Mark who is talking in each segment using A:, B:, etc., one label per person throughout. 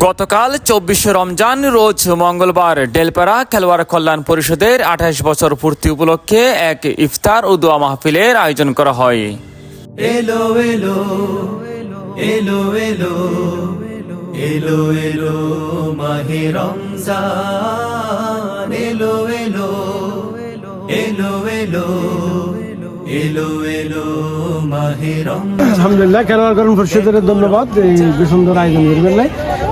A: গতকাল ২৪শে রমজান রোজ মঙ্গলবার ডেলপাড়া খেলোয়াড় কল্যাণ পরিষদের ২৮ বছর পূর্তি উপলক্ষে এক ইফতার ও দোয়া মাহফিলের আয়োজন করা হয়।
B: এলো এলো এলো এলো এলো এলো মাহে রমজান, এলো এলো এলো এলো এলো এলো মাহে রমজান।
C: আলহামদুলিল্লাহ, খেলোয়াড় কল্যাণ পরিষদের ধন্যবাদ এই সুন্দর আয়োজন করবেন।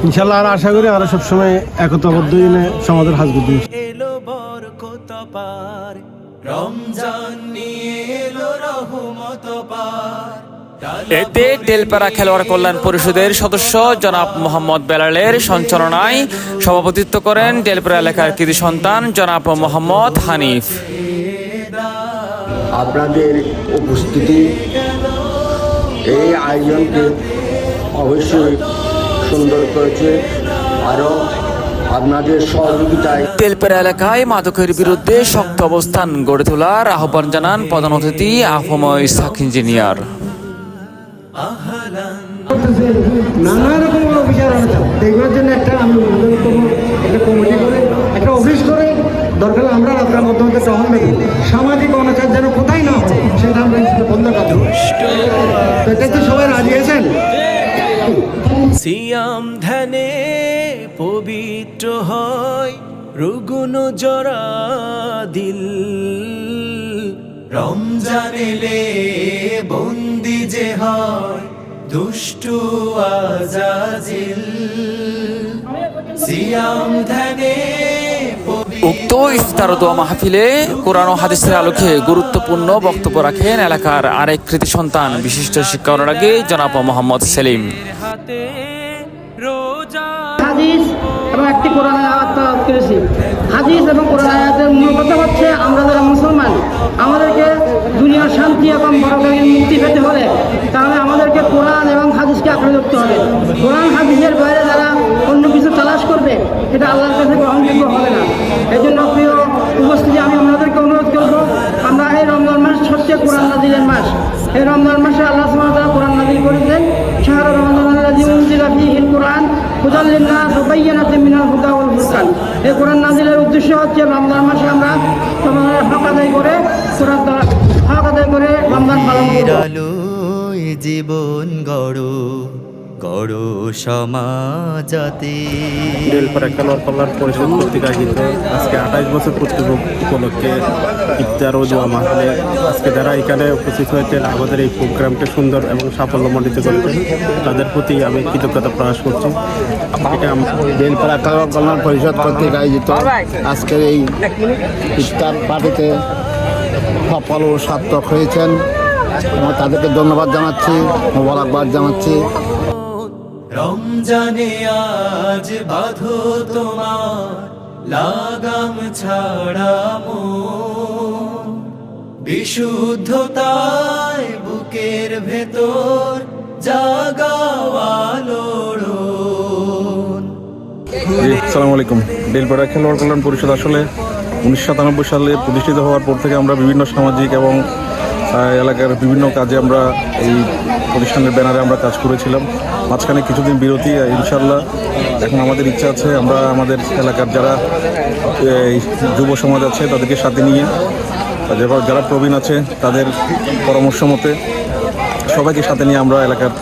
C: ইনশাল্লাহ আর আশা করি আরো সবসময় একতাবদ্ধ হয়ে সমাজের হাজ করতে।
B: এলো বরকত পার, রমজান নিয়ে এলো রহমত পার।
A: এতে ডেলপাড়া খেলোয়াড় কল্যাণ পরিষদের সদস্য জনাব মোহাম্মদ বেলালের সঞ্চালনায় সভাপতিত্ব করেন ডেলপাড়া এলাকার কৃতি সন্তান জনাব মোহাম্মদ হানিফ।
D: আপনাদের উপস্থিতি এই আয়োজনকে অবশ্যই সুন্দর করেছে, আরও আপনাদের সহযোগিতায়
A: ডেলপাড়া এলাকায় মাদকের বিরুদ্ধে শক্ত অবস্থান গড়ে তোলার আহ্বান জানান প্রধান অতিথি আফম ইসহাক ইঞ্জিনিয়ার।
C: নানা রকম অভিযান দেখবার জন্য একটা আমি একটা কমিটি করে একটা অফিস করে দরকার আমরা রাস্তার মধ্যে মধ্যে টহল নেব, সামাজিক অনাচার যেন কোথায় না হয় সেটা আমরা বন্ধ করব। এটাতে সবাই রাজি আছেন?
B: সিয়াম ধ্যানে পবিত্র হয় রুগুন জরা দিল, রমজান এলে বন্দি যে হয় দুষ্টু আজাজিল। সিয়াম ধ্যানে
A: উক্ত ইফতার ও দোয়া মাহফিলে কোরআন ও হাদিসের আলোকে গুরুত্বপূর্ণ বক্তব্য রাখেন এলাকার আরেক কৃতি সন্তান বিশিষ্ট শিক্ষা অনুরাগী জনাব মোহাম্মদ সেলিম।
E: হাদিস এবং একটি কোরআন আয়াত তেলাওয়াত করেছি। হাদিস এবং কোরআন আয়াতের মূল কথা হচ্ছে আমরা যারা মুসলমান আমাদেরকে দুনিয়ার শান্তি এবং পরকালীন মুক্তি পেতে হলে তাহলে আমাদেরকে কোরআন এবং হাদিসকে আঁকড়ে ধরতে হবে। কোরআন হাদিসের বাইরে যারা অন্য কিছু তালাশ করবে এটা আল্লাহর কাছে গ্রহণযোগ্য হবে না। এই জন্য প্রিয় উপস্থিতি, আমি আপনাদেরকে অনুরোধ করবো, আমরা এই রমজান মাস হচ্ছে কোরআন নাজিলের মাস। এই রমজান মাসে আল্লাহ সুবহানাহু ওয়া তাআলা কোরআন নাজিল করেছেন। শাহরু রমাদানাল্লাযী উনজিলা ফীহিল কুরআন হুদাল লিন-নাস ওয়া বায়্যিনাতিন মিনাল হুদা ওয়াল ফুরকান। এই কোরআন নাজিলের উদ্দেশ্য হচ্ছে রমজান মাসে আমরা সমাজের হক আদায় করে হক আদায় করে রমজান পালন করব।
B: আলোয় জীবন গড়ো গড়ো সমাজতে।
F: ডেলপাড়া খেলোয়াড় কল্যাণ পরিষদ কর্তৃক আয়োজিত আজকে ২৮ বছর পূর্তি উপলক্ষে ইফতার ও দোয়া মাহফিলে আজকে যারা এখানে উপস্থিত হয়েছেন আমাদের এই প্রোগ্রামকে সুন্দর এবং সাফল্যমণ্ডিত করেছেন তাদের প্রতি আমি কৃতজ্ঞতা প্রকাশ করছি। এটা
D: ডেলপাড়া খেলোয়াড় কল্যাণ পরিষদ কর্তৃক আয়োজিত আজকের এই ইফতার পার্টিতে সফল ও সার্থক হয়েছেন এবং তাদেরকে ধন্যবাদ জানাচ্ছি, মোবারকবাদ জানাচ্ছি।
B: রমজানে আজ বাঁধো তোমার লাগাম ছাড়া মন, বিশুদ্ধতায় বুকের ভেতর জাগাও আলোড়ন।
F: আসসালামু আলাইকুম। ডেলপাড়া খেলোয়াড় কল্যাণ পরিষদ আসলে 1997 সালে প্রতিষ্ঠিত হওয়ার পর থেকে আমরা বিভিন্ন সামাজিক এবং এলাকার বিভিন্ন কাজে আমরা এই প্রতিষ্ঠানের ব্যানারে আমরা কাজ করেছিলাম। মাঝখানে কিছুদিন বিরতি, ইনশাল্লাহ এখন আমাদের ইচ্ছা আছে আমরা আমাদের এলাকার যারা এই যুব সমাজ আছে তাদেরকে সাথে নিয়ে যারা প্রবীণ আছে তাদের পরামর্শ মতে সবাইকে সাথে নিয়ে আমরা এলাকার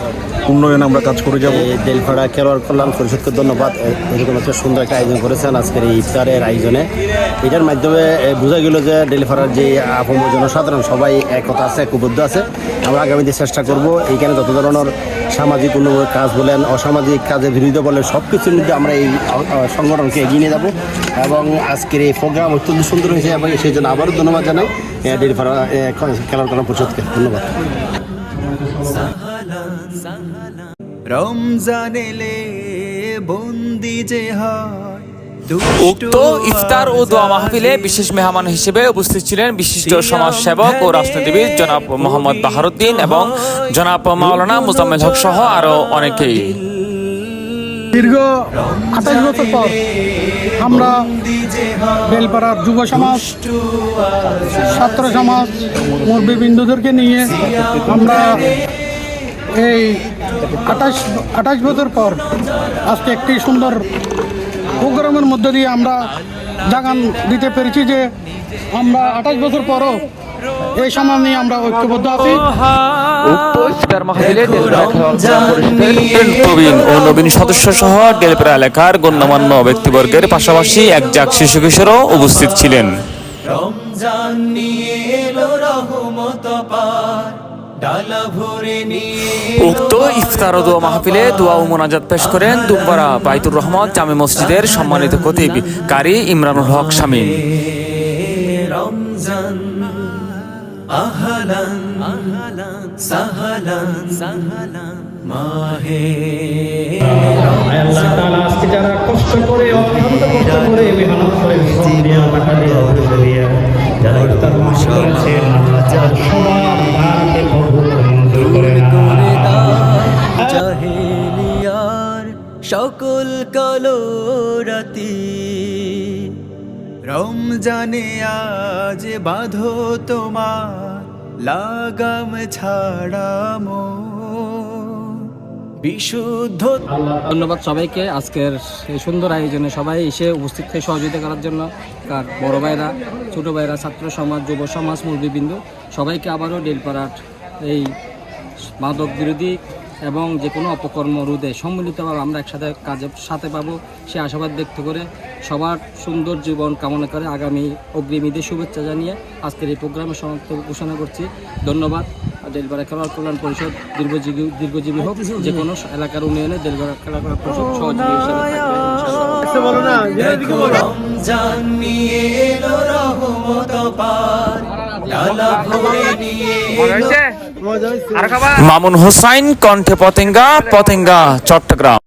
F: উন্নয়নে আমরা কাজ করে যাব।
D: ডেলপাড়া খেলোয়াড় কল্যাণ পরিষদকে ধন্যবাদ, এরকম একটা সুন্দর একটা আয়োজন করেছেন আজকের এই ইফতারের আয়োজনে। এটার মাধ্যমে বোঝা গেল যে ডেলপাড়ার যে আপামর জনসাধারণ সবাই একতা আছে, ঐক্যবদ্ধ আছে। আমরা আগামীতে চেষ্টা করব এইখানে যত ধরনের সামাজিক উন্নয়নের কাজ বলেন, অসামাজিক কাজের বিরুদ্ধে বলেন, সব কিছুর মধ্যে আমরা এই সংগঠনকে এগিয়ে নিয়ে যাবো। এবং আজকের এই প্রোগ্রাম অত্যন্ত সুন্দর হয়েছে এবং সেই জন্য আবারও ধন্যবাদ জানাই ডেলপাড়া খেলোয়াড় কল্যাণ পরিষদকে। ধন্যবাদ।
B: রমজান এলে বন্দি যে হয়।
A: উক্ত ইফতার ও দোয়া মাহফিলে বিশেষ মেহমান হিসেবে উপস্থিত ছিলেন বিশিষ্ট সমাজসেবক ও রাজনীতিবিদ জনাব মোহাম্মদ বাহারুদ্দিন এবং জনাব মাওলানা মুজাম্মেল হক সহ আরো অনেকেই।
C: দীর্ঘ ২৮ বছর পর আমরা বেলপাড়ার যুব সমাজ, ছাত্র সমাজ, মুরব্বি বিন্দুদেরকে নিয়ে আমরা এই
G: 28 বছর পর আজকে একটি সুন্দর প্রোগ্রামের মধ্যে দিয়ে আমরা জাগান দিতে পেরেছি যে আমরা 28 বছর পরও এই সময় নিয়ে আমরা ঐক্যবদ্ধ আছি।
A: উক্ত ইফতার মাহফিলে ডেলপাড়া খেলোয়াড় কল্যাণ পরিষদের প্রবীণ ও নবীন সদস্য সহ ডেলপাড়া এলাকার গণ্যমান্য ব্যক্তিবর্গের পাশাপাশি একজাক শিশু কিশোরও উপস্থিত ছিলেন।
B: রমজান নিয়ে এলো রহমত পার, ডালা ভরে নিয়ে
A: উক্ত ইফতার ও দোয়া মাহফিলে দোয়া ও মোনাজাত পেশ করেন দুমপাড়া বাইতুর রহমত জামে মসজিদের সম্মানিত খতিব কারি ইমরানুল হক শামীম।
B: রমজান আহলান আহলান সাহলান সাহলান মাহে
C: আল্লাহ তাআলা আজকে যারা কষ্ট করে অত্যন্ত কষ্ট করে মেহনত করে শ্রম দিয়ে টাকা দিয়ে পয়সা দিয়ে যারা ইফতার মাহফিল করেছেন আল্লাহ তাআলা সবার দানকে কবুল মঞ্জুর করে
B: জাহেলিয়ার সকল কালো রাতি রমজানে আজ বাঁধো তোমার লাগাম ছাড়ামো বিশুদ্ধ।
E: ধন্যবাদ সবাইকে আজকের এই সুন্দর আয়োজনে সবাই এসে উপস্থিত হয়ে সহযোগিতা করার জন্য। কার বড় ভাইরা, ছোট ভাইরা, ছাত্র সমাজ, যুব সমাজ, মুরব্বীবৃন্দ সবাইকে আবারও ডেলপাড়ার এই মাদক বিরোধী এবং যে কোনো অপকর্ম রোধে সম্মিলিতভাবে আমরা একসাথে কাজের সাথে পাবো সে আশাবাদ ব্যক্ত করে সবার সুন্দর জীবন কামনা করে আগামী অগ্রিম ঈদের শুভেচ্ছা জানিয়ে আজকের এই প্রোগ্রামের সমাপ্ত ঘোষণা করছি। ধন্যবাদ। ডেলপাড়া খেলোয়াড় কল্যাণ পরিষদ দীর্ঘজীবী হোক, যে কোনো এলাকার উন্নয়নে ডেলপাড়া খেলোয়াড় পরিষদ সহযোগী হিসেবে থাকবে।
B: রমজান নিয়ে এলো রহমত পার, ডালা ভরে নিয়ে
A: মামুন হোসাইন, কণ্ঠে পতেঙ্গা, চট্টগ্রাম।